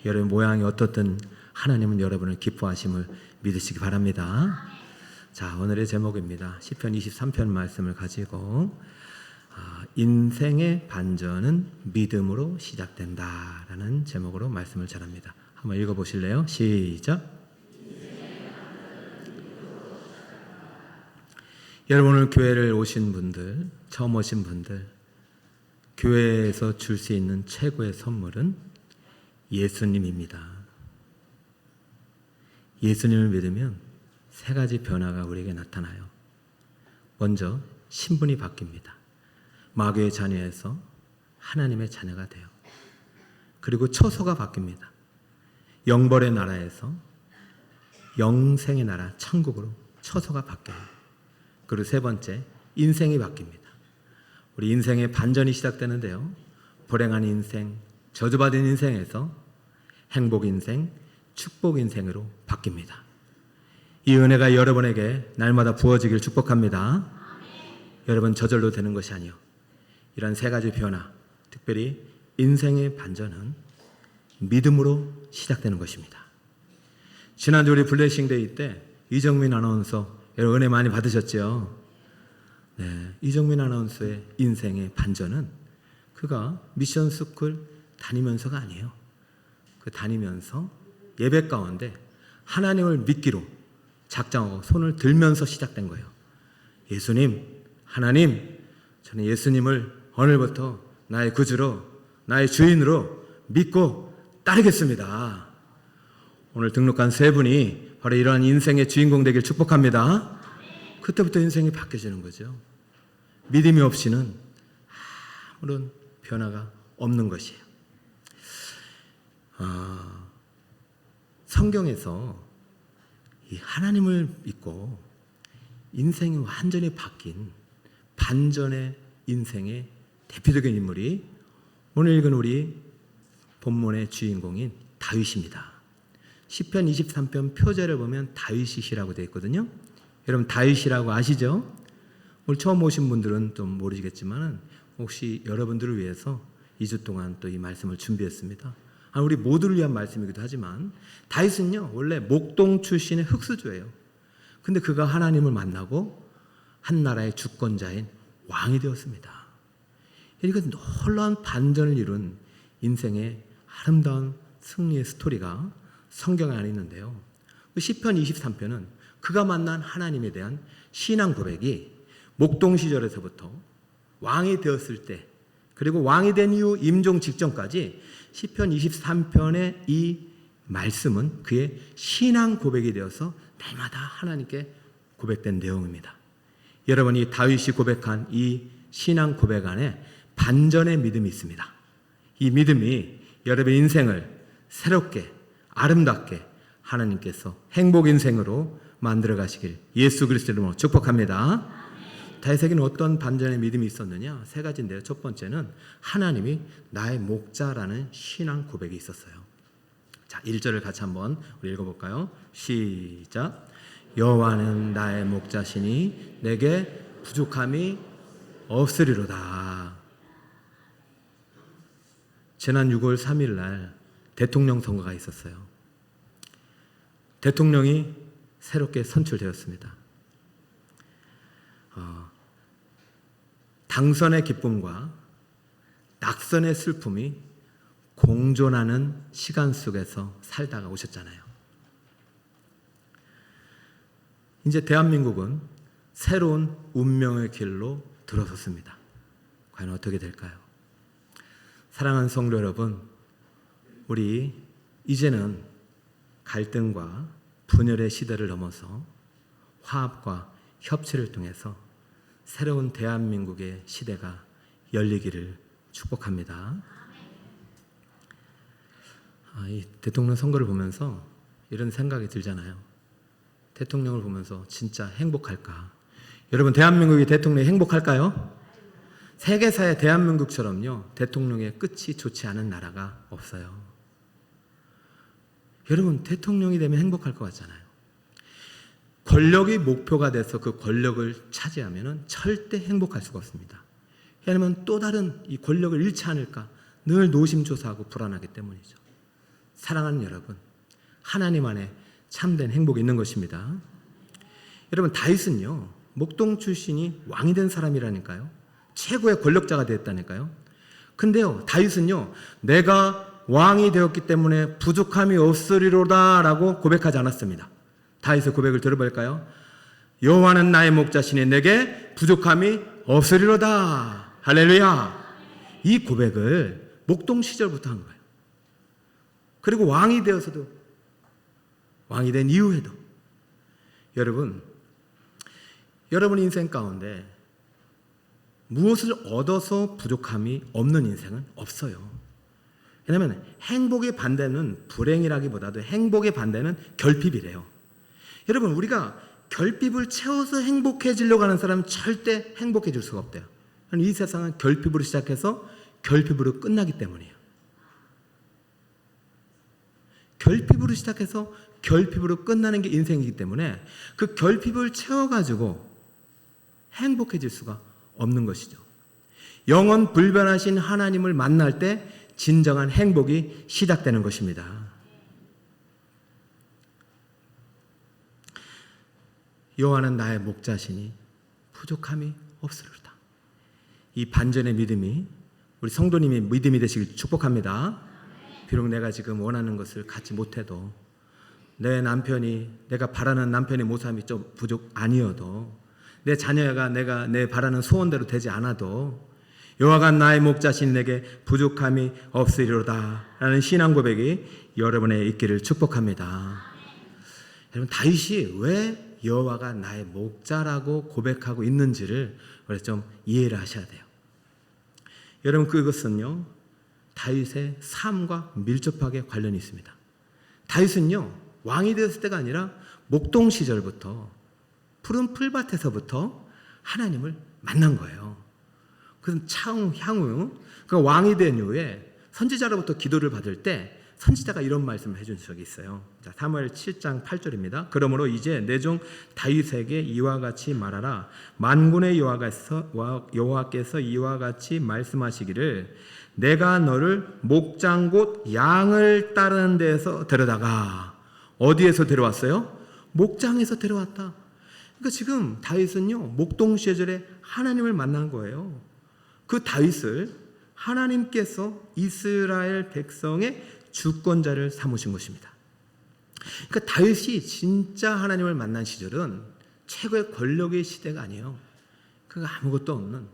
여러분 모양이 어떻든 하나님은 여러분을 기뻐하심을 믿으시기 바랍니다. 자, 오늘의 제목입니다. 시편 23편 말씀을 가지고 인생의 반전은 믿음으로 시작된다라는 제목으로 말씀을 전합니다. 한번 읽어보실래요? 시작. 여러분, 오늘 교회를 오신 분들, 처음 오신 분들, 교회에서 줄 수 있는 최고의 선물은 예수님입니다. 예수님을 믿으면 세 가지 변화가 우리에게 나타나요. 먼저 신분이 바뀝니다. 마귀의 자녀에서 하나님의 자녀가 돼요. 그리고 처소가 바뀝니다. 영벌의 나라에서 영생의 나라, 천국으로 처소가 바뀌어요. 그리고 세 번째, 인생이 바뀝니다. 우리 인생의 반전이 시작되는데요. 불행한 인생, 저주받은 인생에서 행복 인생, 축복 인생으로 바뀝니다. 이 은혜가 여러분에게 날마다 부어지길 축복합니다. 여러분 저절로 되는 것이 아니요, 이런 세 가지 변화, 특별히 인생의 반전은 믿음으로 시작되는 것입니다. 지난주 우리 블레싱 데이 때 이정민 아나운서 여러분 은혜 많이 받으셨죠? 네, 이정민 아나운서의 인생의 반전은 그가 미션 스쿨 다니면서가 아니에요. 그 다니면서 예배 가운데 하나님을 믿기로 작정하고 손을 들면서 시작된 거예요. 예수님, 하나님, 저는 예수님을 오늘부터 나의 구주로, 나의 주인으로 믿고 따르겠습니다. 오늘 등록한 세 분이 바로 이러한 인생의 주인공 되길 축복합니다. 그때부터 인생이 바뀌어지는 거죠. 믿음이 없이는 아무런 변화가 없는 것이에요. 성경에서 이 하나님을 믿고 인생이 완전히 바뀐 반전의 인생의 대표적인 인물이 오늘 읽은 우리 본문의 주인공인 다윗입니다. 시편 23편 표제를 보면 다윗이시라고 되어 있거든요. 여러분 다윗이라고 아시죠? 오늘 처음 오신 분들은 좀 모르시겠지만 혹시 여러분들을 위해서 2주 동안 또 이 말씀을 준비했습니다. 우리 모두를 위한 말씀이기도 하지만 다윗은요 원래 목동 출신의 흑수저예요. 근데 그가 하나님을 만나고 한 나라의 주권자인 왕이 되었습니다. 이거 놀라운 반전을 이룬 인생의 아름다운 승리의 스토리가 성경 안에 있는데요. 시편 23편은 그가 만난 하나님에 대한 신앙 고백이 목동 시절에서부터 왕이 되었을 때, 그리고 왕이 된 이후 임종 직전까지 시편 23편의 이 말씀은 그의 신앙 고백이 되어서 날마다 하나님께 고백된 내용입니다. 여러분이 다윗이 고백한 이 신앙 고백 안에 반전의 믿음이 있습니다. 이 믿음이 여러분의 인생을 새롭게 아름답게 하나님께서 행복 인생으로 만들어 가시길 예수 그리스도 이름으로 축복합니다. 다윗에게는 어떤 반전의 믿음이 있었느냐? 세 가지인데요. 첫 번째는 하나님이 나의 목자라는 신앙 고백이 있었어요. 자, 1절을 같이 한번 우리 읽어볼까요? 시작. 여호와는 나의 목자시니 내게 부족함이 없으리로다. 지난 6월 3일 날 대통령 선거가 있었어요. 대통령이 새롭게 선출되었습니다. 당선의 기쁨과 낙선의 슬픔이 공존하는 시간 속에서 살다가 오셨잖아요. 이제 대한민국은 새로운 운명의 길로 들어섰습니다. 과연 어떻게 될까요? 사랑하는 성도 여러분, 우리 이제는 갈등과 분열의 시대를 넘어서 화합과 협치를 통해서 새로운 대한민국의 시대가 열리기를 축복합니다. 이 대통령 선거를 보면서 이런 생각이 들잖아요. 대통령을 보면서 진짜 행복할까? 여러분, 대한민국의 대통령이 행복할까요? 세계사의 대한민국처럼요, 대통령의 끝이 좋지 않은 나라가 없어요. 여러분, 대통령이 되면 행복할 것 같잖아요. 권력이 목표가 돼서 그 권력을 차지하면 절대 행복할 수가 없습니다. 왜냐하면 또 다른 이 권력을 잃지 않을까 늘 노심초사하고 불안하기 때문이죠. 사랑하는 여러분, 하나님 안에 참된 행복이 있는 것입니다. 여러분, 다윗은요, 목동 출신이 왕이 된 사람이라니까요. 최고의 권력자가 되었다니까요. 근데요, 다윗은요, 내가 왕이 되었기 때문에 부족함이 없으리로다 라고 고백하지 않았습니다. 다윗의 고백을 들어볼까요? 여호와는 나의 목자시니 내게 부족함이 없으리로다. 할렐루야. 이 고백을 목동 시절부터 한 거예요. 그리고 왕이 되어서도, 왕이 된 이후에도, 여러분 인생 가운데 무엇을 얻어서 부족함이 없는 인생은 없어요. 왜냐하면 행복의 반대는 불행이라기보다도 행복의 반대는 결핍이래요. 여러분, 우리가 결핍을 채워서 행복해지려고 하는 사람은 절대 행복해질 수가 없대요. 이 세상은 결핍으로 시작해서 결핍으로 끝나기 때문이에요. 결핍으로 시작해서 결핍으로 끝나는 게 인생이기 때문에 그 결핍을 채워가지고 행복해질 수가 없는 것이죠. 영원 불변하신 하나님을 만날 때 진정한 행복이 시작되는 것입니다. 여호와는 나의 목자시니 부족함이 없으리로다. 이 반전의 믿음이 우리 성도님의 믿음이 되시길 축복합니다. 비록 내가 지금 원하는 것을 갖지 못해도, 내 남편이, 내가 바라는 남편의 모습이 좀 부족 아니어도, 내 자녀가 내 바라는 소원대로 되지 않아도 여호와가 나의 목자신 내게 부족함이 없으리로다 라는 신앙 고백이 여러분의 있기를 축복합니다. 여러분, 다윗이 왜 여호와가 나의 목자라고 고백하고 있는지를 우리 좀 이해를 하셔야 돼요. 여러분, 그것은요, 다윗의 삶과 밀접하게 관련이 있습니다. 다윗은요, 왕이 되었을 때가 아니라 목동 시절부터, 푸른 풀밭에서부터 하나님을 만난 거예요. 그래서 향후 그 왕이 된 이후에 선지자로부터 기도를 받을 때 선지자가 이런 말씀을 해준 적이 있어요. 자, 사무엘 7장 8절입니다. 그러므로 이제 내 종 다윗에게 이와 같이 말하라. 만군의 여호와께서 이와 같이 말씀하시기를 내가 너를 목장 곧 양을 따르는 데서 데려다가. 어디에서 데려왔어요? 목장에서 데려왔다. 그러니까 지금 다윗은요, 목동 시절에 하나님을 만난 거예요. 그 다윗을 하나님께서 이스라엘 백성의 주권자를 삼으신 것입니다. 그러니까 다윗이 진짜 하나님을 만난 시절은 최고의 권력의 시대가 아니에요. 그가 아무것도 없는,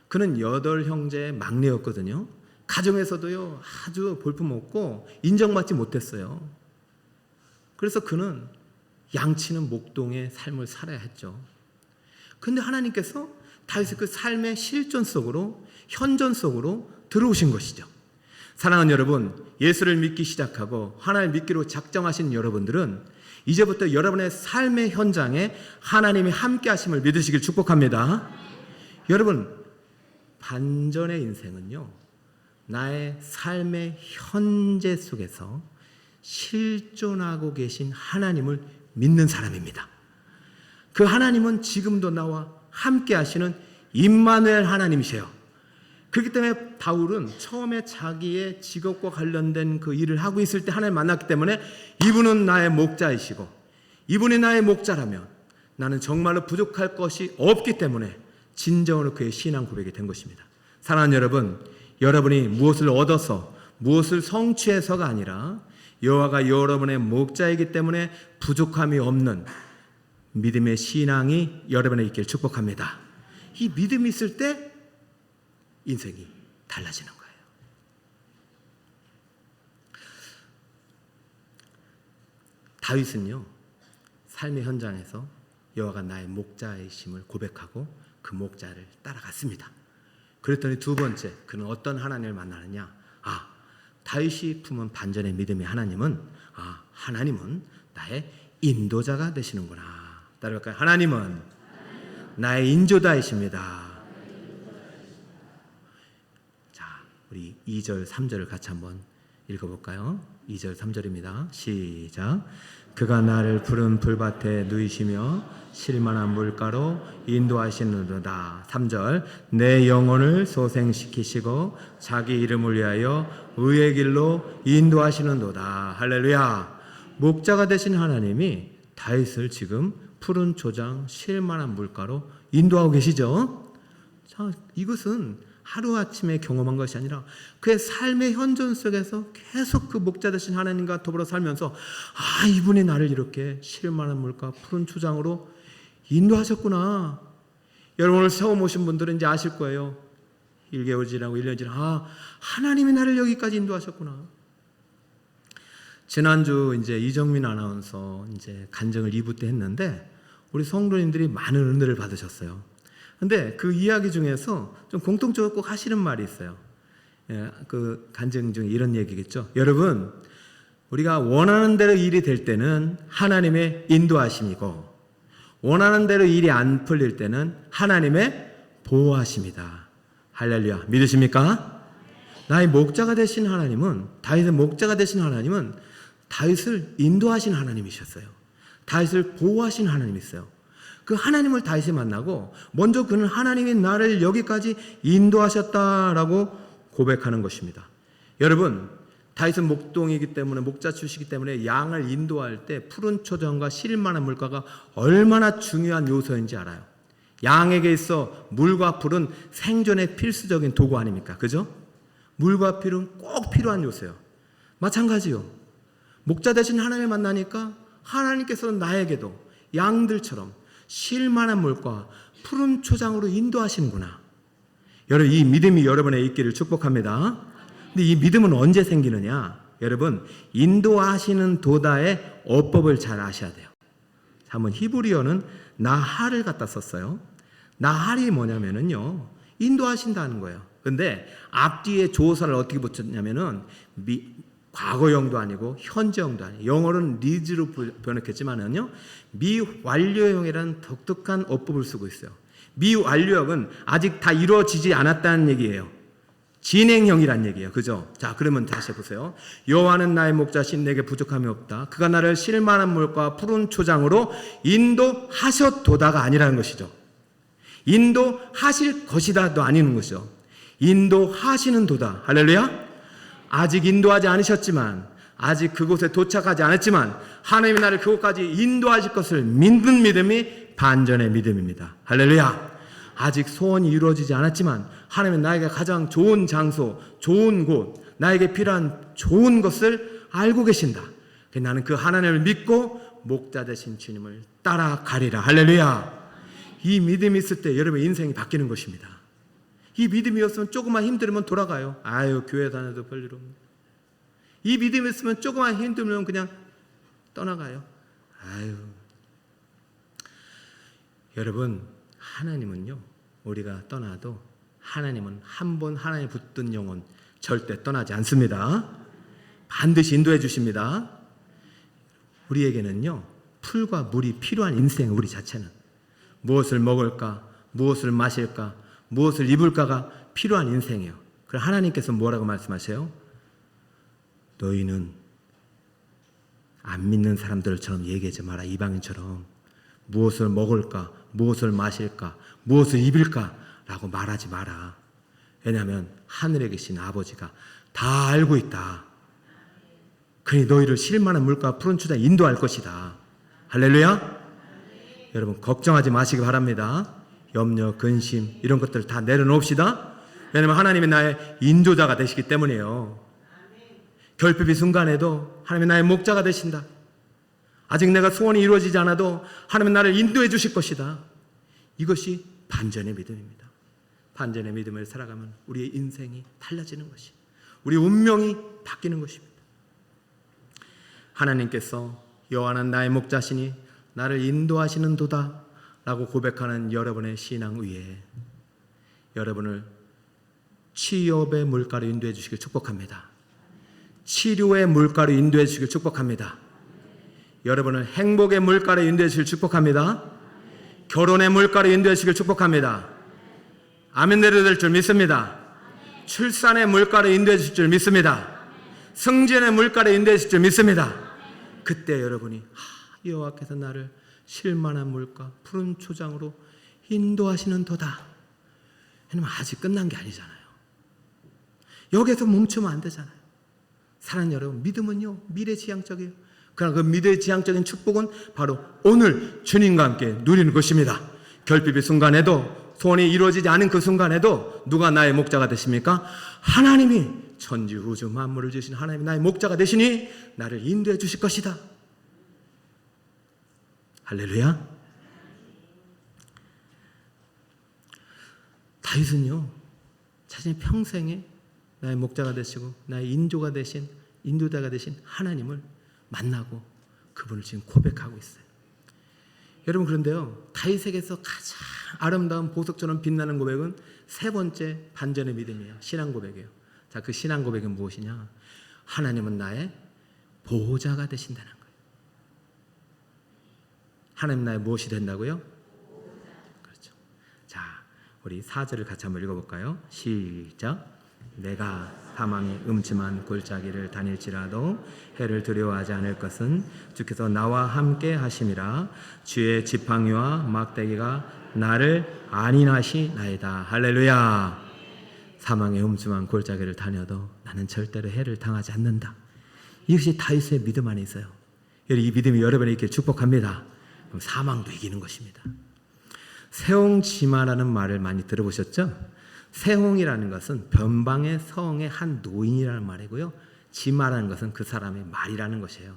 그는 8형제의 막내였거든요. 가정에서도요, 아주 볼품없고 인정받지 못했어요. 그래서 그는 양치는 목동의 삶을 살아야 했죠. 그런데 하나님께서 다윗의 그 삶의 실존 속으로, 현존 속으로 들어오신 것이죠. 사랑하는 여러분, 예수를 믿기 시작하고 하나님을 믿기로 작정하신 여러분들은 이제부터 여러분의 삶의 현장에 하나님이 함께 하심을 믿으시길 축복합니다. 여러분, 반전의 인생은요, 나의 삶의 현재 속에서 실존하고 계신 하나님을 믿는 사람입니다. 그 하나님은 지금도 나와 함께 하시는 임마누엘 하나님이세요. 그렇기 때문에 바울은 처음에 자기의 직업과 관련된 그 일을 하고 있을 때 하나님을 만났기 때문에 이분은 나의 목자이시고, 이분이 나의 목자라면 나는 정말로 부족할 것이 없기 때문에 진정으로 그의 신앙 고백이 된 것입니다. 사랑하는 여러분, 여러분이 무엇을 얻어서, 무엇을 성취해서가 아니라 여호와가 여러분의 목자이기 때문에 부족함이 없는 믿음의 신앙이 여러분에 있기를 축복합니다. 이 믿음이 있을 때 인생이 달라지는 거예요. 다윗은요, 삶의 현장에서 여호와가 나의 목자이심을 고백하고 그 목자를 따라갔습니다. 그랬더니 두 번째, 그는 어떤 하나님을 만나느냐? 다윗이 품은 반전의 믿음의 하나님은, 하나님은 나의 인도자가 되시는구나. 따라갈까요? 하나님은 나의 인도자이십니다. 자, 우리 2절, 3절을 같이 한번 읽어볼까요? 2절 3절입니다. 시작. 그가 나를 푸른 풀밭에 누이시며 쉴만한 물가로 인도하시는도다. 3절. 내 영혼을 소생시키시고 자기 이름을 위하여 의의 길로 인도하시는도다. 할렐루야. 목자가 되신 하나님이 다윗을 지금 푸른 초장 쉴만한 물가로 인도하고 계시죠. 자, 이것은 하루아침에 경험한 것이 아니라 그의 삶의 현존 속에서 계속 그 목자 되신 하나님과 더불어 살면서 이분이 나를 이렇게 쉴만한 물가 푸른 초장으로 인도하셨구나. 여러분 오늘 처음 오신 분들은 이제 아실 거예요. 1개월 지나고 1년 지나고 하나님이 나를 여기까지 인도하셨구나. 지난주 이제 이정민 아나운서 이제 간증을 2부 때 했는데 우리 성도님들이 많은 은혜를 받으셨어요. 근데 그 이야기 중에서 좀 공통적으로 꼭 하시는 말이 있어요. 그 간증 중에 이런 얘기겠죠. 여러분, 우리가 원하는 대로 일이 될 때는 하나님의 인도하심이고 원하는 대로 일이 안 풀릴 때는 하나님의 보호하심이다. 할렐루야. 믿으십니까? 나의 목자가 되신 하나님은, 다윗의 목자가 되신 하나님은 다윗을 인도하신 하나님이셨어요. 다윗을 보호하신 하나님이었어요. 그 하나님을 다윗이 만나고 먼저 그는 하나님이 나를 여기까지 인도하셨다라고 고백하는 것입니다. 여러분, 다윗은 목동이기 때문에 목자 출시기 때문에 양을 인도할 때 푸른 초장과 쉴만한 물가가 얼마나 중요한 요소인지 알아요. 양에게 있어 물과 풀은 생존의 필수적인 도구 아닙니까? 그죠? 물과 풀은 꼭 필요한 요소예요. 마찬가지요. 목자 되신 하나님을 만나니까 하나님께서는 나에게도 양들처럼 쉴만한 물과 푸른 초장으로 인도하시는구나. 여러분, 이 믿음이 여러분의 있기를 축복합니다. 근데 이 믿음은 언제 생기느냐? 여러분, 인도하시는 도다의 어법을 잘 아셔야 돼요. 한번 히브리어는 나할을 갖다 썼어요. 나할이 뭐냐면요, 인도하신다는 거예요. 근데 앞뒤에 조사를 어떻게 붙였냐면은 과거형도 아니고 현재형도 아니에요. 영어로는 리즈로 번역했지만은요, 미완료형이라는 독특한 어법을 쓰고 있어요. 미완료형은 아직 다 이루어지지 않았다는 얘기예요. 진행형이란 얘기예요. 그죠? 자, 그러면 다시 해보세요. 여호와는 나의 목자신 내게 부족함이 없다. 그가 나를 쉴만한 물과 푸른 초장으로 인도하셨도다가 아니라는 것이죠. 인도하실 것이다도 아니는 것이죠. 인도하시는 도다. 할렐루야. 아직 인도하지 않으셨지만, 아직 그곳에 도착하지 않았지만 하나님이 나를 그곳까지 인도하실 것을 믿는 믿음이 반전의 믿음입니다. 할렐루야. 아직 소원이 이루어지지 않았지만 하나님은 나에게 가장 좋은 장소, 좋은 곳, 나에게 필요한 좋은 것을 알고 계신다. 나는 그 하나님을 믿고 목자 되신 주님을 따라가리라. 할렐루야. 이 믿음이 있을 때 여러분의 인생이 바뀌는 것입니다. 이 믿음이 없으면 조금만 힘들면 돌아가요. 교회 다녀도 별일 없네. 이 믿음이 있으면 조금만 힘들면 그냥 떠나가요. 여러분, 하나님은요, 우리가 떠나도 하나님은 한 번 하나님 붙든 영혼 절대 떠나지 않습니다. 반드시 인도해 주십니다. 우리에게는요, 풀과 물이 필요한 인생, 우리 자체는 무엇을 먹을까, 무엇을 마실까, 무엇을 입을까가 필요한 인생이에요. 그럼 하나님께서 뭐라고 말씀하세요? 너희는 안 믿는 사람들처럼 얘기하지 마라. 이방인처럼 무엇을 먹을까, 무엇을 마실까, 무엇을 입을까 라고 말하지 마라. 왜냐하면 하늘에 계신 아버지가 다 알고 있다. 그러니 너희를 쉴만한 물과 푸른 초장에 인도할 것이다. 할렐루야. 여러분, 걱정하지 마시기 바랍니다. 염려, 근심 이런 것들 다 내려놓읍시다. 왜냐하면 하나님이 나의 인도자가 되시기 때문이에요. 결핍이 순간에도 하나님이 나의 목자가 되신다. 아직 내가 소원이 이루어지지 않아도 하나님은 나를 인도해 주실 것이다. 이것이 반전의 믿음입니다. 반전의 믿음을 살아가면 우리의 인생이 달라지는 것이, 우리 운명이 바뀌는 것입니다. 하나님께서 여호와는 나의 목자시니 나를 인도하시는 도다 라고 고백하는 여러분의 신앙 위에 여러분을 취업의 물가로 인도해 주시길 축복합니다. 치료의 물가로 인도해 주시길 축복합니다. 여러분을 행복의 물가로 인도해 주시길 축복합니다. 결혼의 물가로 인도해 주시길 축복합니다. 아멘 내려될 줄 믿습니다. 출산의 물가로 인도해 주실 줄 믿습니다. 승진의 물가로 인도하실 줄 믿습니다. 그때 여러분이 여호와께서 나를 쉴만한 물가 푸른 초장으로 인도하시는 도다. 왜냐면 아직 끝난 게 아니잖아요. 여기에서 멈추면 안 되잖아요. 사랑하는 여러분, 믿음은요 미래지향적이에요. 그러나 그 미래지향적인 축복은 바로 오늘 주님과 함께 누리는 것입니다. 결핍의 순간에도, 소원이 이루어지지 않은 그 순간에도 누가 나의 목자가 되십니까? 하나님이, 천지 우주 만물을 주신 하나님이 나의 목자가 되시니 나를 인도해 주실 것이다. 할렐루야. 다윗은요 자신의 평생에 나의 목자가 되시고 나의 인도자가 되신 하나님을 만나고 그분을 지금 고백하고 있어요. 여러분, 그런데요 다윗에게서 가장 아름다운 보석처럼 빛나는 고백은 세 번째 반전의 믿음이에요. 신앙 고백이에요. 자, 그 신앙 고백은 무엇이냐? 하나님은 나의 보호자가 되신다는 거예요. 하나님 나의 무엇이 된다고요? 그렇죠. 자, 우리 4절을 같이 한번 읽어볼까요? 시작. 내가 사망의 음침한 골짜기를 다닐지라도 해를 두려워하지 않을 것은 주께서 나와 함께 하심이라. 주의 지팡이와 막대기가 나를 안인하시나이다. 할렐루야. 사망의 음침한 골짜기를 다녀도 나는 절대로 해를 당하지 않는다. 이것이 다윗의 믿음 안에 있어요. 이 믿음이 여러분에 있길 축복합니다. 그럼 사망도 이기는 것입니다. 세홍지마라는 말을 많이 들어보셨죠? 세홍이라는 것은 변방의 성의 한 노인이라는 말이고요. 지마라는 것은 그 사람의 말이라는 것이에요.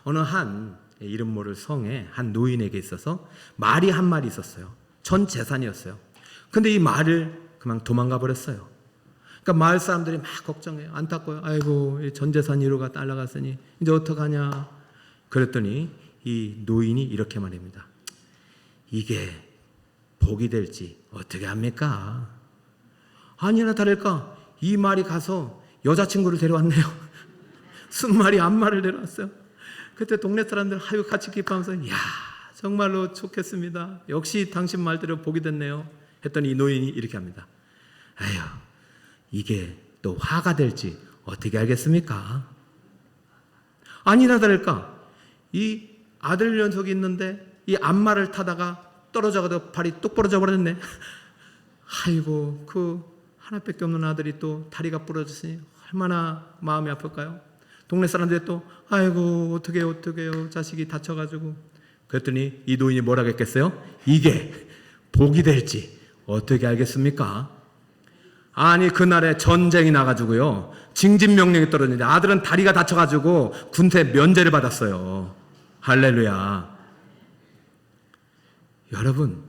어느 한 이름 모를 성에 한 노인에게 있어서 말이 한 마리 있었어요. 전 재산이었어요. 근데 이 말을 그만 도망가 버렸어요. 그러니까 마을 사람들이 막 걱정해요. 안타까워요. 아이고, 전 재산 1호가 날아갔으니 이제 어떡하냐. 그랬더니 이 노인이 이렇게 말합니다. 이게 복이 될지 어떻게 합니까? 아니나 다를까 이 말이 가서 여자친구를 데려왔네요. 순말이 암말을 데려왔어요. 그때 동네 사람들 같이 기뻐하면서 이야 정말로 좋겠습니다. 역시 당신 말대로 복이 됐네요. 했더니 이 노인이 이렇게 합니다. 아휴, 이게 또 화가 될지 어떻게 알겠습니까? 아니나 다를까 이 아들 녀석이 있는데 이 암말을 타다가 떨어져가지고 발이 뚝 부러져 버렸네. 아이고, 그 하나밖에 없는 아들이 또 다리가 부러졌으니 얼마나 마음이 아플까요? 동네 사람들이 또 아이고 어떡해요 자식이 다쳐가지고. 그랬더니 이 노인이 뭐라고 했겠어요? 이게 복이 될지 어떻게 알겠습니까? 아니, 그날에 전쟁이 나가지고요 징집명령이 떨어졌는데 아들은 다리가 다쳐가지고 군대 면제를 받았어요. 할렐루야. 여러분,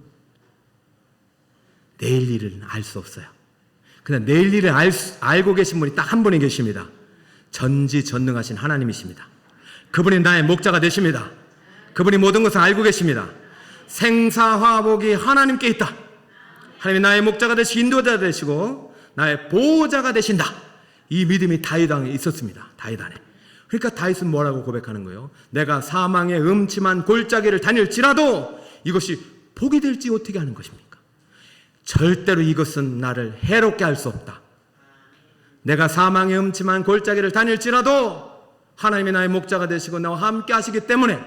내일 일은 알 수 없어요. 그냥 내일 일을 알고 계신 분이 딱 한 분이 계십니다. 전지전능하신 하나님이십니다. 그분이 나의 목자가 되십니다. 그분이 모든 것을 알고 계십니다. 생사화복이 하나님께 있다. 하나님이 나의 목자가 되시고 인도자 되시고 나의 보호자가 되신다. 이 믿음이 다윗 안에 있었습니다. 다윗 안에. 그러니까 다윗은 뭐라고 고백하는 거예요? 내가 사망의 음침한 골짜기를 다닐지라도 이것이 복이 될지 어떻게 하는 것입니까? 절대로 이것은 나를 해롭게 할 수 없다. 내가 사망의 음침한 골짜기를 다닐지라도 하나님이 나의 목자가 되시고 나와 함께 하시기 때문에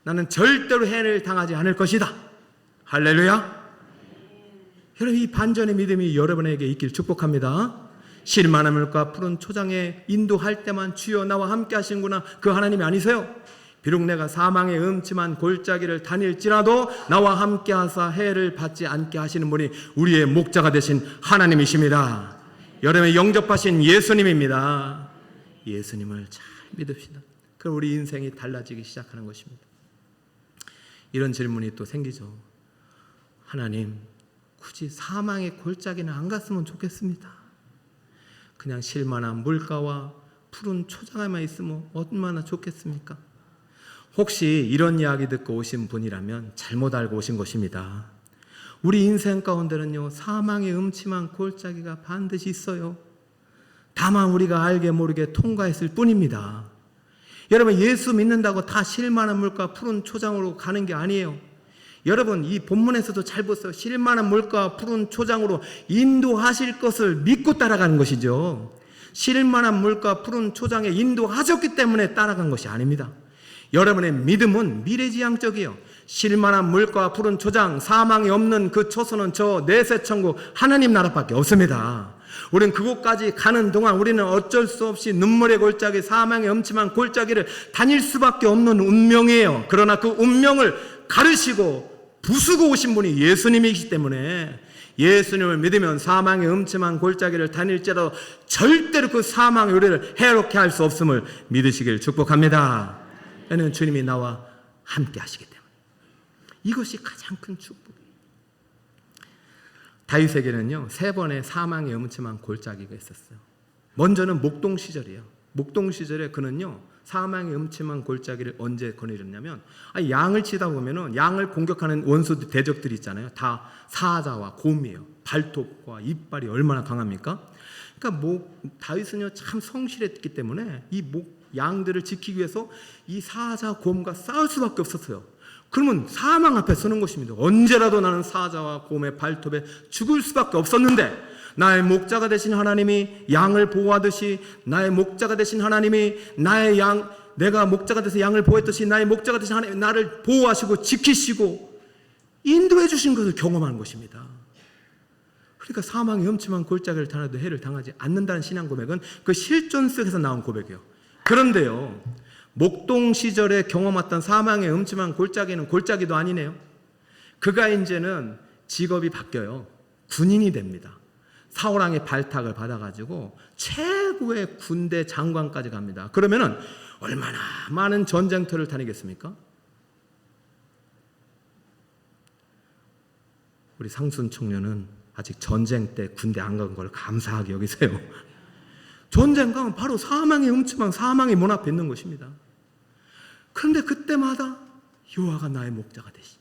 나는 절대로 해를 당하지 않을 것이다. 할렐루야. 여러분, 이 반전의 믿음이 여러분에게 있길 축복합니다. 실만한 물과 푸른 초장에 인도할 때만 주여 나와 함께 하시는구나. 그 하나님이 아니세요? 비록 내가 사망의 음침한 골짜기를 다닐지라도 나와 함께 하사 해를 받지 않게 하시는 분이 우리의 목자가 되신 하나님이십니다. 여러분의 영접하신 예수님입니다. 예수님을 잘 믿읍시다. 그럼 우리 인생이 달라지기 시작하는 것입니다. 이런 질문이 또 생기죠. 하나님, 굳이 사망의 골짜기는 안 갔으면 좋겠습니다. 그냥 쉴만한 물가와 푸른 초장에만 있으면 얼마나 좋겠습니까? 혹시 이런 이야기 듣고 오신 분이라면 잘못 알고 오신 것입니다. 우리 인생 가운데는요 사망의 음침한 골짜기가 반드시 있어요. 다만 우리가 알게 모르게 통과했을 뿐입니다. 여러분, 예수 믿는다고 다 쉴만한 물과 푸른 초장으로 가는 게 아니에요. 여러분, 이 본문에서도 잘 보세요. 쉴만한 물과 푸른 초장으로 인도하실 것을 믿고 따라가는 것이죠. 쉴만한 물과 푸른 초장에 인도하셨기 때문에 따라간 것이 아닙니다. 여러분의 믿음은 미래지향적이요. 쉴만한 물과 푸른 초장, 사망이 없는 그 초소는 저 내세천국 하나님 나라밖에 없습니다. 우리는 그곳까지 가는 동안 우리는 어쩔 수 없이 눈물의 골짜기, 사망의 엄침한 골짜기를 다닐 수밖에 없는 운명이에요. 그러나 그 운명을 가르시고 부수고 오신 분이 예수님이시기 때문에 예수님을 믿으면 사망의 엄침한 골짜기를 다닐지라도 절대로 그 사망의 우리를 해롭게 할 수 없음을 믿으시길 축복합니다. 왜냐하면 주님이 나와 함께 하시기 때문에. 이것이 가장 큰 축복이에요. 다윗에게는요 3번의 사망의 엄침한 골짜기가 있었어요. 먼저는 목동 시절이에요. 목동 시절에 그는요 사망의 엄침한 골짜기를 언제 거느렸냐면 양을 치다 보면은 양을 공격하는 원수 대적들이 있잖아요. 다 사자와 곰이에요. 발톱과 이빨이 얼마나 강합니까? 그러니까 다윗은요 참 성실했기 때문에 이 양들을 지키기 위해서 이 사자 곰과 싸울 수밖에 없었어요. 그러면 사망 앞에 서는 것입니다. 언제라도 나는 사자와 곰의 발톱에 죽을 수밖에 없었는데 나의 목자가 되신 하나님이 양을 보호하듯이 나의 목자가 되신 하나님이 내가 목자가 돼서 양을 보호했듯이 나의 목자가 되신 하나님이 나를 보호하시고 지키시고 인도해 주신 것을 경험하는 것입니다. 그러니까 사망의 엄침한 골짜기를 타나도 해를 당하지 않는다는 신앙 고백은 그 실존 속에서 나온 고백이에요. 그런데요 목동 시절에 경험했던 사망의 엄침한 골짜기는 골짜기도 아니네요. 그가 이제는 직업이 바뀌어요. 군인이 됩니다. 사울왕의 발탁을 받아가지고 최고의 군대 장관까지 갑니다. 그러면은 얼마나 많은 전쟁터를 다니겠습니까? 우리 상순 청년은 아직 전쟁 때 군대 안 간 걸 감사하게 여기세요. 전쟁 가면 바로 사망의 엄침한 사망의 문 앞에 있는 것입니다. 그런데 그때마다 여호와가 나의 목자가 되시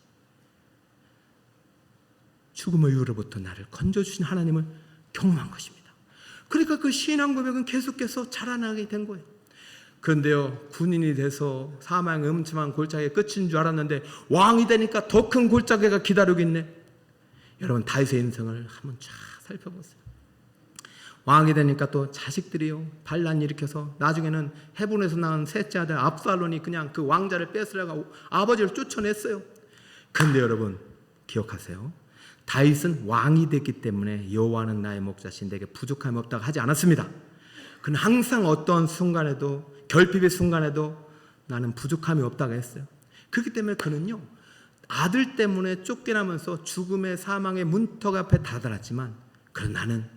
죽음의 유로부터 나를 건져주신 하나님을 경험한 것입니다. 그러니까 그 신앙 고백은 계속해서 자라나게 된 거예요. 그런데요 군인이 돼서 사망의 엄침한 골짜기의 끝인 줄 알았는데 왕이 되니까 더 큰 골짜기가 기다리고 있네. 여러분 다윗의 인생을 한번 쫙 살펴보세요. 왕이 되니까 또 자식들이요 반란 일으켜서 나중에는 헤브론에서 낳은 셋째 아들 압살론이 그냥 그 왕자를 뺏으려고 아버지를 쫓아냈어요. 그런데 여러분 기억하세요. 다윗은 왕이 됐기 때문에 여호와는 나의 목자신 내게 부족함이 없다고 하지 않았습니다. 그는 항상 어떤 순간에도 결핍의 순간에도 나는 부족함이 없다고 했어요. 그렇기 때문에 그는요 아들 때문에 쫓겨나면서 죽음의 사망의 문턱 앞에 다다랐지만 그러나 나는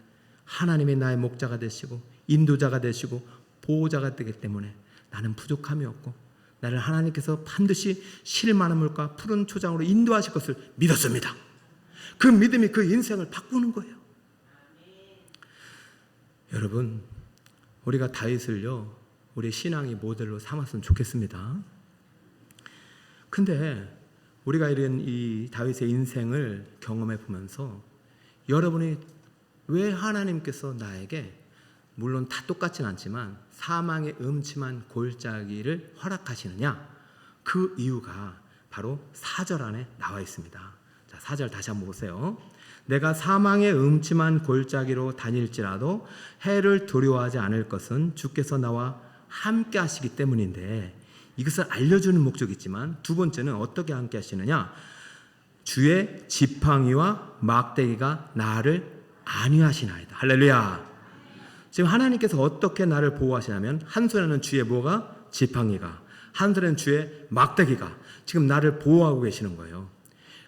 하나님이 나의 목자가 되시고 인도자가 되시고 보호자가 되기 때문에 나는 부족함이 없고 나를 하나님께서 반드시 쉴만한 물과 푸른 초장으로 인도하실 것을 믿었습니다. 그 믿음이 그 인생을 바꾸는 거예요. 여러분 우리가 다윗을요 우리 신앙의 모델로 삼았으면 좋겠습니다. 근데 우리가 이런 이 다윗의 인생을 경험해 보면서 여러분이 왜 하나님께서 나에게 물론 다 똑같진 않지만 사망의 음침한 골짜기를 허락하시느냐? 그 이유가 바로 4절 안에 나와 있습니다. 자, 4절 다시 한번 보세요. 내가 사망의 음침한 골짜기로 다닐지라도 해를 두려워하지 않을 것은 주께서 나와 함께 하시기 때문인데 이것을 알려주는 목적이 있지만 두 번째는 어떻게 함께 하시느냐? 주의 지팡이와 막대기가 나를 안위하시나이다. 할렐루야. 지금 하나님께서 어떻게 나를 보호하시냐면 한 손에는 주의 뭐가? 지팡이가, 한 손에는 주의 막대기가 지금 나를 보호하고 계시는 거예요.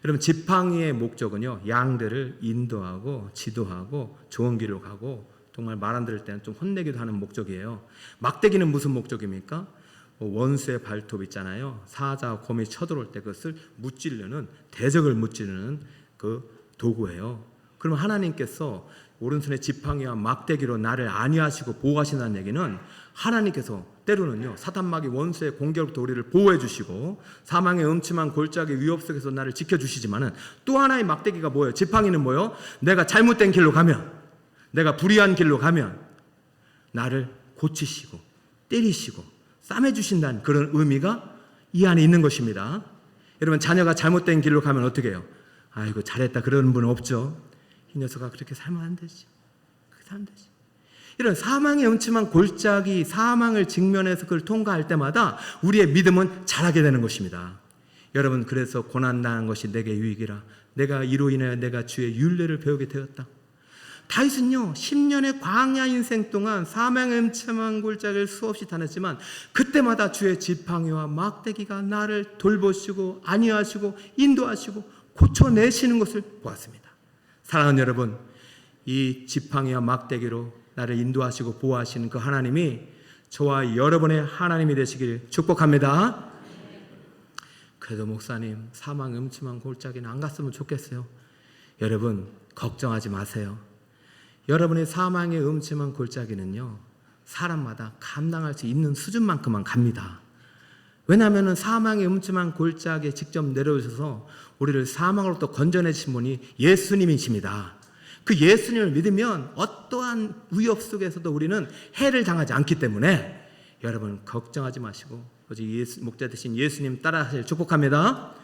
여러분 지팡이의 목적은요 양들을 인도하고 지도하고 좋은 길로 가고 정말 말 안 들을 때는 좀 혼내기도 하는 목적이에요. 막대기는 무슨 목적입니까? 원수의 발톱 있잖아요. 사자, 곰이 쳐들어올 때 그것을 무찌르는 대적을 무찌르는 그 도구예요. 그럼 하나님께서 오른손에 지팡이와 막대기로 나를 안위하시고 보호하신다는 얘기는 하나님께서 때로는요 사단마귀 원수의 공격부터 우리를 보호해 주시고 사망의 음침한 골짜기 위협 속에서 나를 지켜주시지만은 또 하나의 막대기가 뭐예요? 지팡이는 뭐예요? 내가 잘못된 길로 가면, 내가 불의한 길로 가면 나를 고치시고 때리시고 싸매주신다는 그런 의미가 이 안에 있는 것입니다. 여러분 자녀가 잘못된 길로 가면 어떻게 해요? 아이고 잘했다 그러는 분은 없죠. 이 녀석아 그렇게 살면 안 되지. 그렇게 살면 되지. 이런 사망의 음침한 골짜기, 사망을 직면해서 그걸 통과할 때마다 우리의 믿음은 자라게 되는 것입니다. 여러분, 그래서 고난당한 것이 내게 유익이라. 내가 이로 인하여 내가 주의 율례를 배우게 되었다. 다윗은요 10년의 광야 인생 동안 사망의 음침한 골짜기를 수없이 다녔지만 그때마다 주의 지팡이와 막대기가 나를 돌보시고 안위하시고 인도하시고 고쳐내시는 것을 보았습니다. 사랑하는 여러분, 이 지팡이와 막대기로 나를 인도하시고 보호하시는 그 하나님이 저와 여러분의 하나님이 되시길 축복합니다. 그래도 목사님, 사망 음침한 골짜기는 안 갔으면 좋겠어요. 여러분, 걱정하지 마세요. 여러분의 사망의 음침한 골짜기는요 사람마다 감당할 수 있는 수준만큼만 갑니다. 왜냐하면 사망의 음침한 골짜기에 직접 내려오셔서 우리를 사망으로부터 건져내신 분이 예수님이십니다. 그 예수님을 믿으면 어떠한 위협 속에서도 우리는 해를 당하지 않기 때문에 여러분 걱정하지 마시고 오직 목자 되신 예수님 따라하실 축복합니다.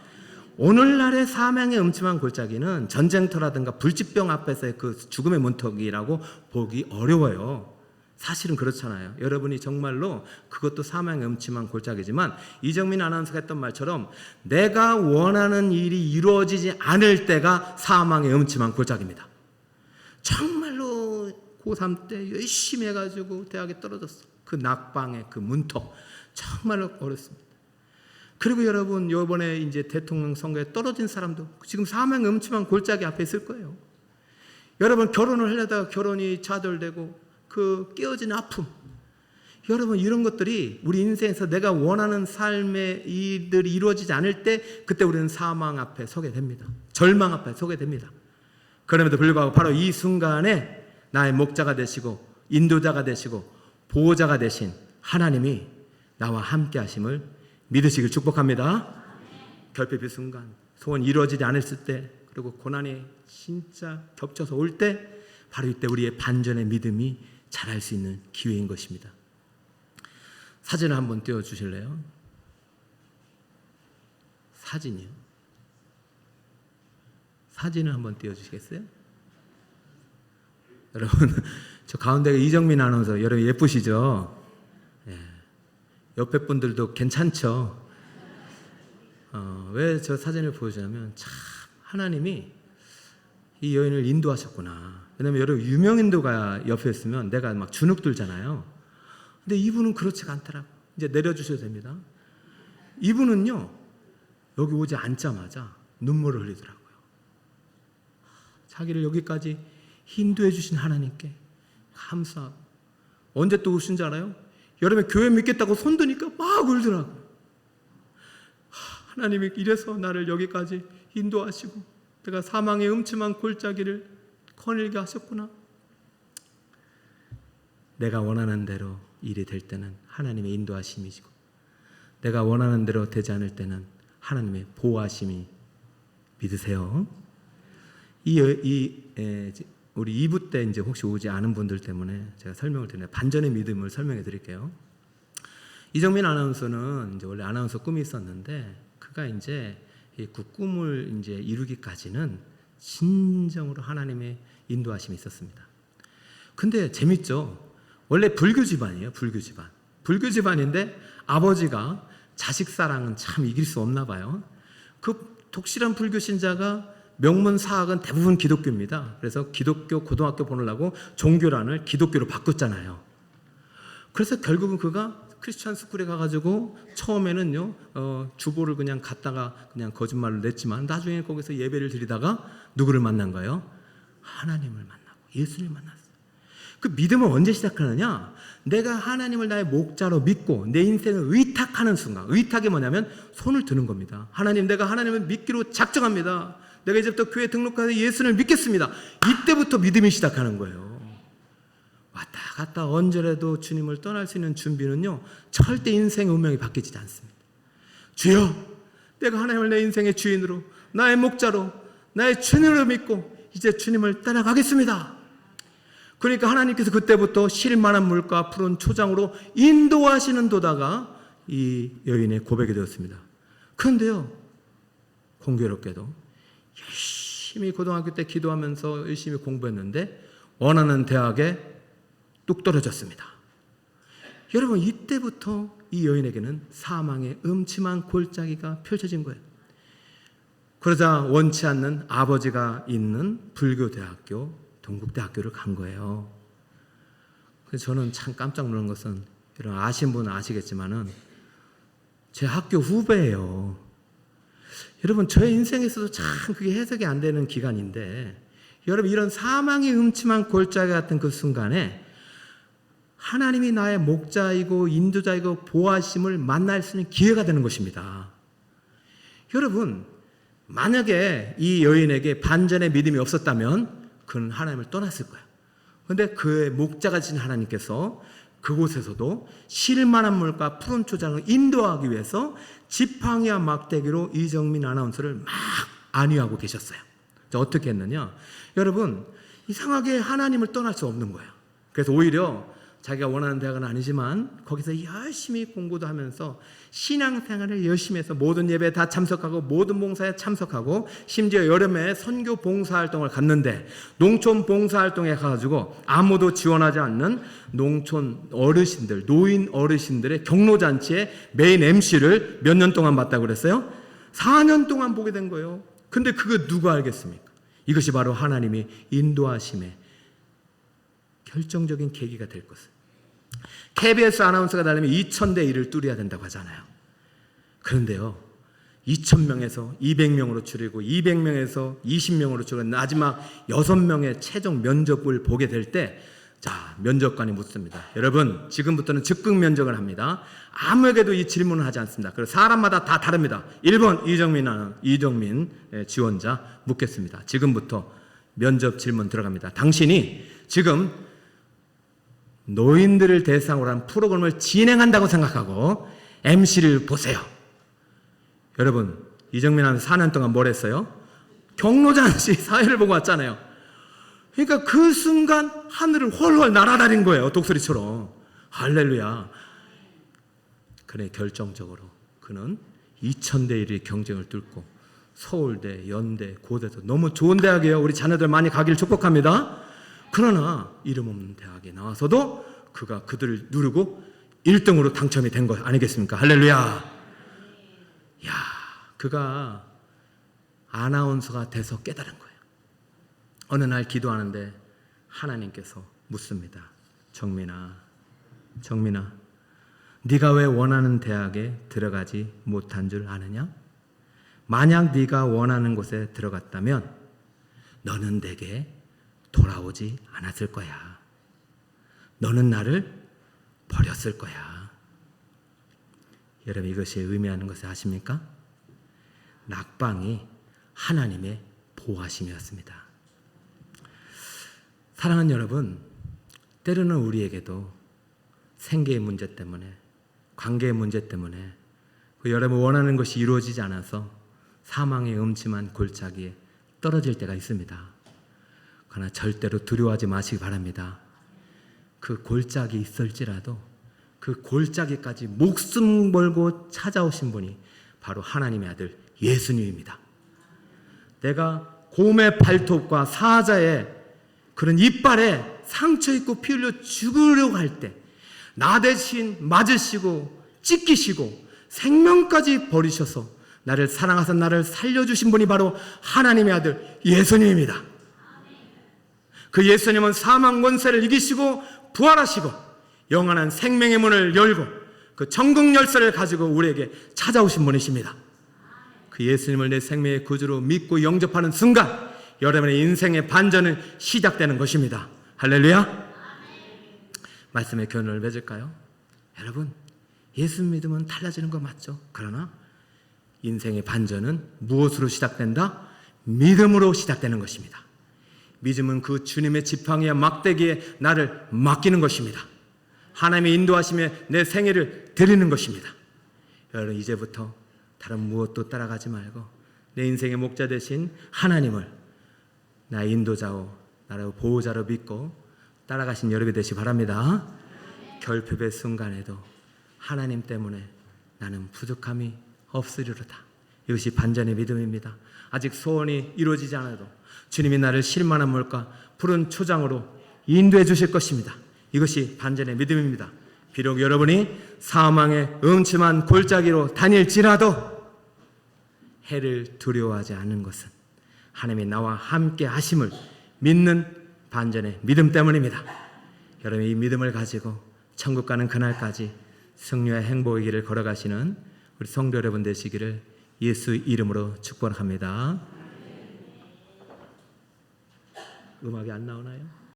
오늘날의 사망의 음침한 골짜기는 전쟁터라든가 불치병 앞에서의 그 죽음의 문턱이라고 보기 어려워요. 사실은 그렇잖아요. 여러분이 정말로 그것도 사망의 음침한 골짜기지만 이정민 아나운서가 했던 말처럼 내가 원하는 일이 이루어지지 않을 때가 사망의 음침한 골짜기입니다. 정말로 고3 때 열심히 해가지고 대학에 떨어졌어. 그 낙방의 그 문턱 정말로 어렵습니다. 그리고 여러분 이번에 이제 대통령 선거에 떨어진 사람도 지금 사망의 음침한 골짜기 앞에 있을 거예요. 여러분 결혼을 하려다가 결혼이 좌절되고 그 깨어진 아픔, 여러분 이런 것들이 우리 인생에서 내가 원하는 삶의 일들이 이루어지지 않을 때 그때 우리는 사망 앞에 서게 됩니다. 절망 앞에 서게 됩니다. 그럼에도 불구하고 바로 이 순간에 나의 목자가 되시고 인도자가 되시고 보호자가 되신 하나님이 나와 함께 하심을 믿으시길 축복합니다. 결핍의 순간, 소원 이루어지지 않았을 때, 그리고 고난이 진짜 겹쳐서 올 때, 바로 이때 우리의 반전의 믿음이 자랄 수 있는 기회인 것입니다. 사진을 한번 띄워주실래요? 사진이요? 사진을 한번 띄워주시겠어요? 여러분, 저 가운데가 이정민 아나운서, 여러분 예쁘시죠? 옆에 분들도 괜찮죠? 왜 저 사진을 보여주냐면 참 하나님이 이 여인을 인도하셨구나. 왜냐하면 여러분 유명인도가 옆에 있으면 내가 막 주눅 들잖아요. 근데 이분은 그렇지가 않더라고. 이제 내려주셔도 됩니다. 이분은요 여기 오지 않자마자 눈물을 흘리더라고요. 자기를 여기까지 인도해 주신 하나님께 감사하고. 언제 또 우신 줄 알아요? 여름에 교회 믿겠다고 손드니까 막 울더라고요. 하나님이 이래서 나를 여기까지 인도하시고 내가 사망의 음침한 골짜기를 거닐게 하셨구나. 내가 원하는 대로 일이 될 때는 하나님의 인도하심이시고 내가 원하는 대로 되지 않을 때는 하나님의 보호하심이 믿으세요. 우리 2부 때 이제 혹시 오지 않은 분들 때문에 제가 설명을 드리네요. 반전의 믿음을 설명해 드릴게요. 이정민 아나운서는 이제 원래 아나운서 꿈이 있었는데 그가 이제 그 꿈을 이제 이루기까지는 진정으로 하나님의 인도하심이 있었습니다. 근데 재밌죠. 원래 불교 집안이에요. 불교 집안. 불교 집안인데 아버지가 자식 사랑은 참 이길 수 없나 봐요. 그 독실한 불교 신자가 명문 사학은 대부분 기독교입니다. 그래서 기독교 고등학교 보내려고 종교란을 기독교로 바꿨잖아요. 그래서 결국은 그가 크리스천 스쿨에 가가지고 처음에는요 주보를 그냥 갖다가 그냥 거짓말을 냈지만 나중에 거기서 예배를 드리다가 누구를 만난 거예요? 하나님을 만나고 예수님을 만났어요. 그 믿음은 언제 시작하느냐? 내가 하나님을 나의 목자로 믿고 내 인생을 의탁하는 순간. 의탁이 뭐냐면 손을 드는 겁니다. 하나님, 내가 하나님을 믿기로 작정합니다. 내가 이제부터 교회 등록해서 예수를 믿겠습니다. 이때부터 믿음이 시작하는 거예요. 왔다 갔다 언제라도 주님을 떠날 수 있는 준비는요 절대 인생의 운명이 바뀌지 않습니다. 주여, 내가 하나님을 내 인생의 주인으로 나의 목자로 나의 주님으로 믿고 이제 주님을 따라가겠습니다. 그러니까 하나님께서 그때부터 쉴만한 물과 푸른 초장으로 인도하시는 도다가 이 여인의 고백이 되었습니다. 그런데요 공교롭게도 열심히 고등학교 때 기도하면서 열심히 공부했는데 원하는 대학에 뚝 떨어졌습니다. 여러분, 이때부터 이 여인에게는 사망의 음침한 골짜기가 펼쳐진 거예요. 그러자 원치 않는 아버지가 있는 불교대학교, 동국대학교를 간 거예요. 그래서 저는 참 깜짝 놀란 것은, 여러분 아신 분은 아시겠지만은 제 학교 후배예요. 여러분, 저의 인생에서도 참 그게 해석이 안 되는 기간인데, 여러분, 이런 사망의 음침한 골짜기 같은 그 순간에 하나님이 나의 목자이고 인도자이고 보호하심을 만날 수 있는 기회가 되는 것입니다. 여러분, 만약에 이 여인에게 반전의 믿음이 없었다면 그는 하나님을 떠났을 거예요. 그런데 그의 목자가 되신 하나님께서 그곳에서도 실만한 물과 푸른 초장을 인도하기 위해서 지팡이와 막대기로 이정민 아나운서를 막 안위하고 계셨어요. 어떻게 했느냐? 여러분, 이상하게 하나님을 떠날 수 없는 거예요. 그래서 오히려 자기가 원하는 대학은 아니지만 거기서 열심히 공부도 하면서 신앙생활을 열심히 해서 모든 예배에 다 참석하고 모든 봉사에 참석하고, 심지어 여름에 선교 봉사활동을 갔는데 농촌 봉사활동에 가가지고 아무도 지원하지 않는 농촌 어르신들, 노인 어르신들의 경로잔치에 메인 MC를 몇 년 동안 맡다고 그랬어요? 4년 동안 보게 된 거예요. 근데 그거 누가 알겠습니까? 이것이 바로 하나님이 인도하심의 결정적인 계기가 될 것을. KBS 아나운서가 되려면 2000대 1을 뚫어야 된다고 하잖아요. 그런데요, 2000명에서 200명으로 줄이고 200명에서 20명으로 줄이고 마지막 6명의 최종 면접을 보게 될 때, 자, 면접관이 묻습니다. 여러분, 지금부터는 즉흥 면접을 합니다. 아무에게도 이 질문을 하지 않습니다. 그리고 사람마다 다 다릅니다. 1번 이정민 지원자 묻겠습니다. 지금부터 면접 질문 들어갑니다. 당신이 지금 노인들을 대상으로 한 프로그램을 진행한다고 생각하고 MC를 보세요. 여러분, 이정민 아나운서 4년 동안 뭘 했어요? 경로잔치 사회를 보고 왔잖아요. 그러니까 그 순간 하늘을 훨훨 날아다닌 거예요. 독수리처럼. 할렐루야. 그래, 결정적으로 그는 2000대 1의 경쟁을 뚫고 서울대, 연대, 고대도 너무 좋은 대학이에요. 우리 자녀들 많이 가기를 축복합니다. 그러나 이름 없는 대학에 나와서도 그가 그들을 누르고 1등으로 당첨이 된 거 아니겠습니까? 할렐루야. 야, 그가 아나운서가 돼서 깨달은 거예요. 어느 날 기도하는데 하나님께서 묻습니다. 정민아, 네가 왜 원하는 대학에 들어가지 못한 줄 아느냐? 만약 네가 원하는 곳에 들어갔다면 너는 내게 돌아오지 않았을 거야. 너는 나를 버렸을 거야. 여러분, 이것이 의미하는 것을 아십니까? 낙방이 하나님의 보호하심이었습니다. 사랑하는 여러분, 때로는 우리에게도 생계의 문제 때문에, 관계의 문제 때문에, 여러분 원하는 것이 이루어지지 않아서 사망의 음침한 골짜기에 떨어질 때가 있습니다. 그러나 절대로 두려워하지 마시기 바랍니다. 그 골짜기 있을지라도 그 골짜기까지 목숨 걸고 찾아오신 분이 바로 하나님의 아들 예수님입니다. 내가 곰의 발톱과 사자의 그런 이빨에 상처 입고 피 흘려 죽으려고 할 때 나 대신 맞으시고 찢기시고 생명까지 버리셔서 나를 사랑하사 나를 살려주신 분이 바로 하나님의 아들 예수님입니다. 그 예수님은 사망 권세를 이기시고 부활하시고 영원한 생명의 문을 열고 그 천국 열쇠를 가지고 우리에게 찾아오신 분이십니다. 그 예수님을 내 생명의 구주로 믿고 영접하는 순간 여러분의 인생의 반전은 시작되는 것입니다. 할렐루야. 말씀의 교훈을 맺을까요? 여러분, 예수 믿으면 달라지는 거 맞죠? 그러나 인생의 반전은 무엇으로 시작된다? 믿음으로 시작되는 것입니다. 믿음은 그 주님의 지팡이와 막대기에 나를 맡기는 것입니다. 하나님의 인도하심에 내 생애를 드리는 것입니다. 여러분, 이제부터 다른 무엇도 따라가지 말고 내 인생의 목자 되신 하나님을 나의 인도자오, 나의 보호자로 믿고 따라가신 여러분이 되시기 바랍니다. 결핍의 순간에도 하나님 때문에 나는 부족함이 없으리로다. 이것이 반전의 믿음입니다. 아직 소원이 이루어지지 않아도 주님이 나를 실만한 물과 푸른 초장으로 인도해 주실 것입니다. 이것이 반전의 믿음입니다. 비록 여러분이 사망의 음침한 골짜기로 다닐지라도 해를 두려워하지 않는 것은 하나님이 나와 함께 하심을 믿는 반전의 믿음 때문입니다. 여러분, 이 믿음을 가지고 천국 가는 그날까지 승리와 행복의 길을 걸어가시는 우리 성도 여러분 되시기를 예수 이름으로 축복합니다. 음악이 안 나오나요?